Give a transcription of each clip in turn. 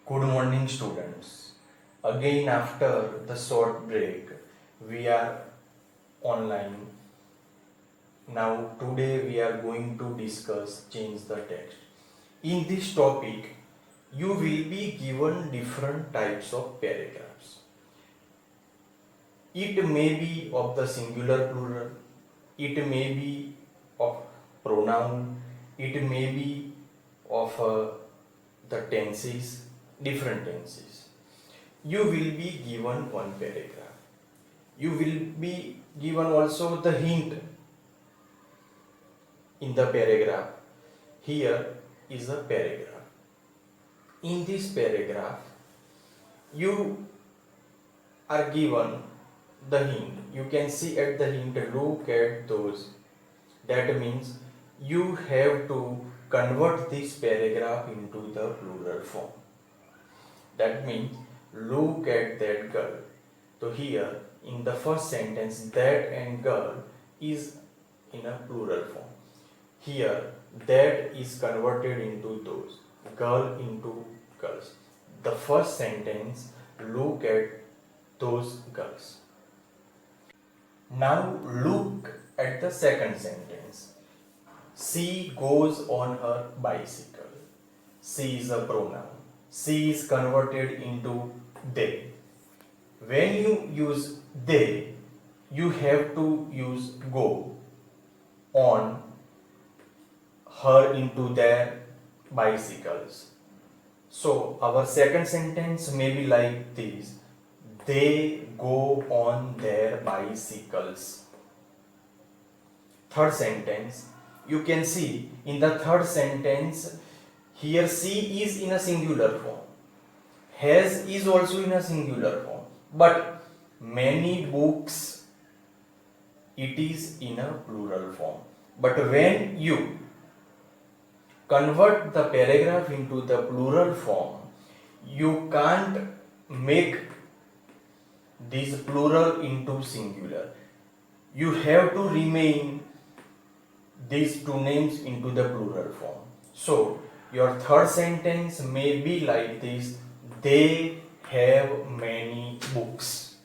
Good morning, students. Again, after the short break, we are online. Now, today we are going to discuss change the text. In this topic, you will be given different types of paragraphs. It may be of the singular plural, it may be of pronoun, it may be of the tenses, different tenses. You will be given one paragraph. You will be given also the hint in the paragraph. Here is a paragraph. In this paragraph, you are given the hint. You can see at the hint, look at those. That means you have to convert this paragraph into the plural form. That means look at that girl. So here in the first sentence, that and girl is in a plural form. Here that is converted into those, girl into girls. The first sentence, look at those girls. Now look at the second sentence. She goes on her bicycle. She is a pronoun. She is converted into they. When you use they, you have to use go on her into their bicycles. So our second sentence may be like this: they go on their bicycles. Third sentence, you can see in the third sentence, here she is in a singular form. Has is also in a singular form. But many books, it is in a plural form. But when you convert the paragraph into the plural form, you can't make this plural into singular. You have to remain these two names into the plural form. So your third sentence may be like this: they have many books.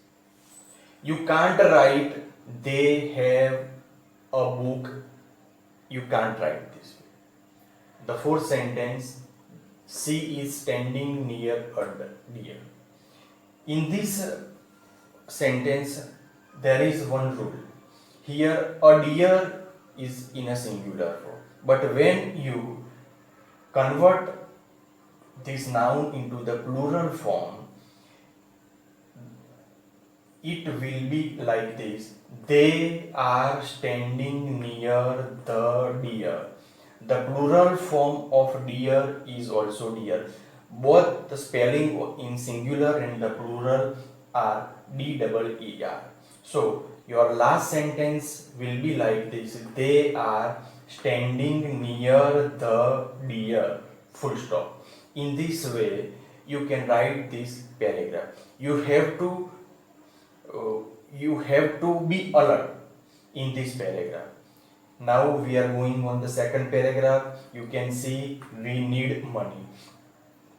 You can't write they have a book. You can't write this way. The fourth sentence, she is standing near a deer. In this sentence, there is one rule. Here, a deer is in a singular form. But when you convert this noun into the plural form, it will be like this: they are standing near the deer. The plural form of deer is also deer. Both the spelling in singular and the plural are D-double-E-R. So your last sentence will be like this: they are standing near the deer. Full stop. In this way, you can write this paragraph. You have to be alert in this paragraph. Now we are going on the second paragraph. You can see we need money.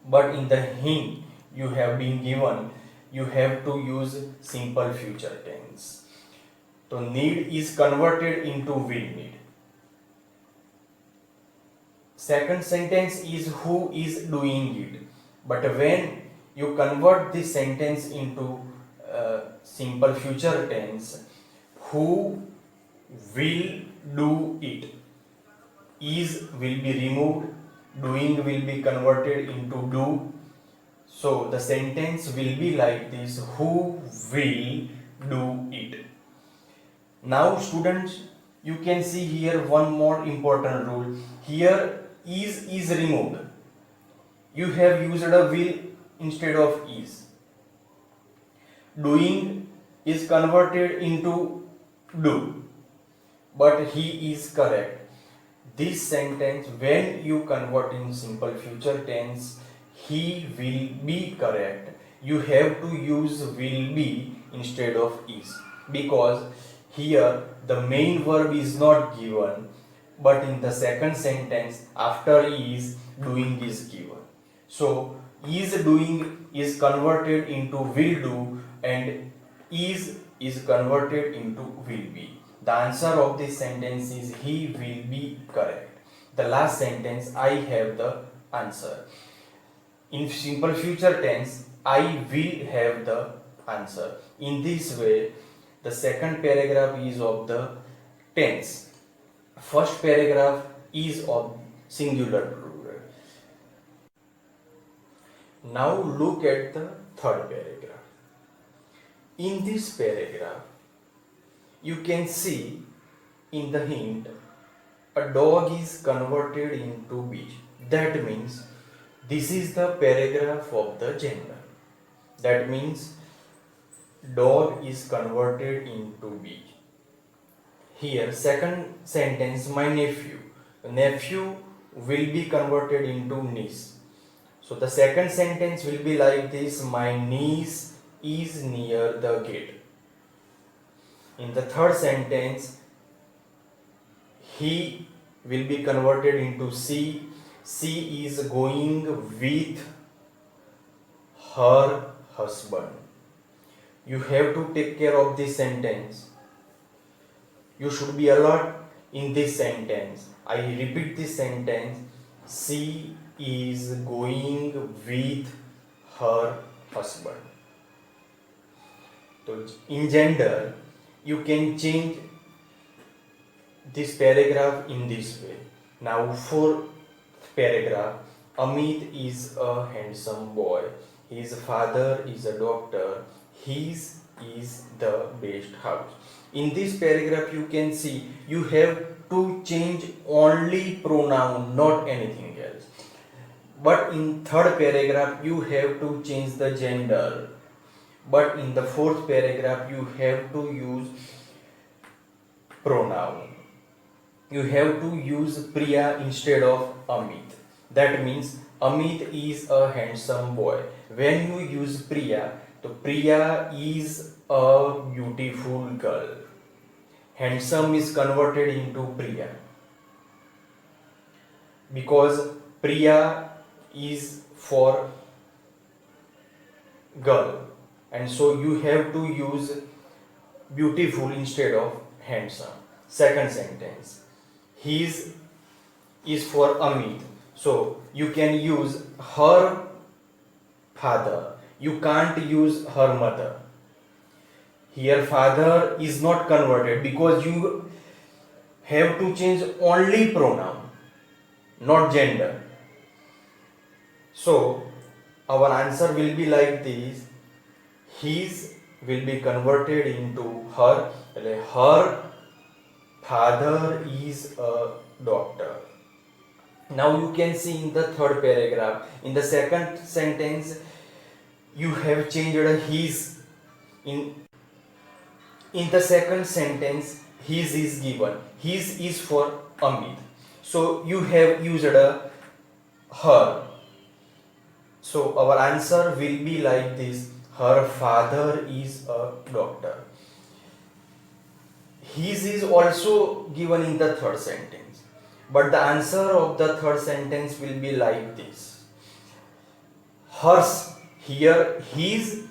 But in the hint you have been given, you have to use simple future tense. So need is converted into will need. Second sentence is who is doing it. But when you convert this sentence into simple future tense, who will do it, is will be removed, doing will be converted into do. So the sentence will be like this: who will do it. Now students, you can see here one more important rule. Here is removed. You have used a will instead of is. Doing is converted into do, but he is correct. This sentence, when you convert in simple future tense, he will be correct. You have to use will be instead of is, because here the main verb is not given, but in the second sentence after is, doing is given. So is doing is converted into will do, and is converted into will be. The answer of this sentence is he will be correct. The last sentence, I have the answer. In simple future tense, I will have the answer. In this way, the second paragraph is of the tense. First paragraph is of singular plural. Now look at the third paragraph. In this paragraph, you can see in the hint, a dog is converted into beach. That means this is the paragraph of the gender. That means dog is converted into beach. Here, second sentence, my nephew. Nephew will be converted into niece. So the second sentence will be like this: my niece is near the gate. In the third sentence, he will be converted into she. She is going with her husband. You have to take care of this sentence. You should be alert in this sentence. I repeat this sentence. She is going with her husband. So in gender, you can change this paragraph in this way. Now fourth paragraph, Amit is a handsome boy. His father is a doctor. His is the best house. In this paragraph, you can see you have to change only pronoun, not anything else. But in third paragraph, you have to change the gender. But in the fourth paragraph, you have to use pronoun. You have to use Priya instead of Amit. That means Amit is a handsome boy. When you use Priya, so Priya is a beautiful girl. Handsome is converted into Priya because Priya is for girl, and so you have to use beautiful instead of handsome. Second sentence, his is for Amit, so you can use her father. You can't use her mother. Here father is not converted because you have to change only pronoun, not gender. So our answer will be like this: his will be converted into her. Her father is a doctor. Now you can see in the third paragraph, in the second sentence, you have changed his. In the second sentence, his is given. His is for Amit. So you have used her. So our answer will be like this: her father is a doctor. His is also given in the third sentence. But the answer of the third sentence will be like this: hers. Here his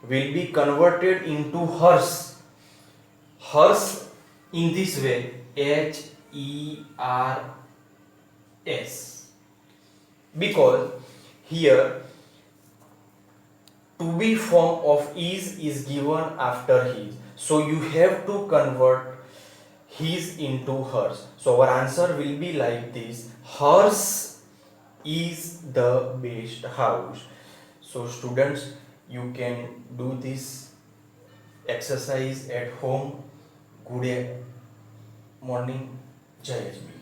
will be converted into hers. Hers in this way, HERS, because here to be form of is given after his, so you have to convert his into hers. So our answer will be like this: hers is the best house. So students, you can do this exercise at home. Good morning. Jai Ajmer.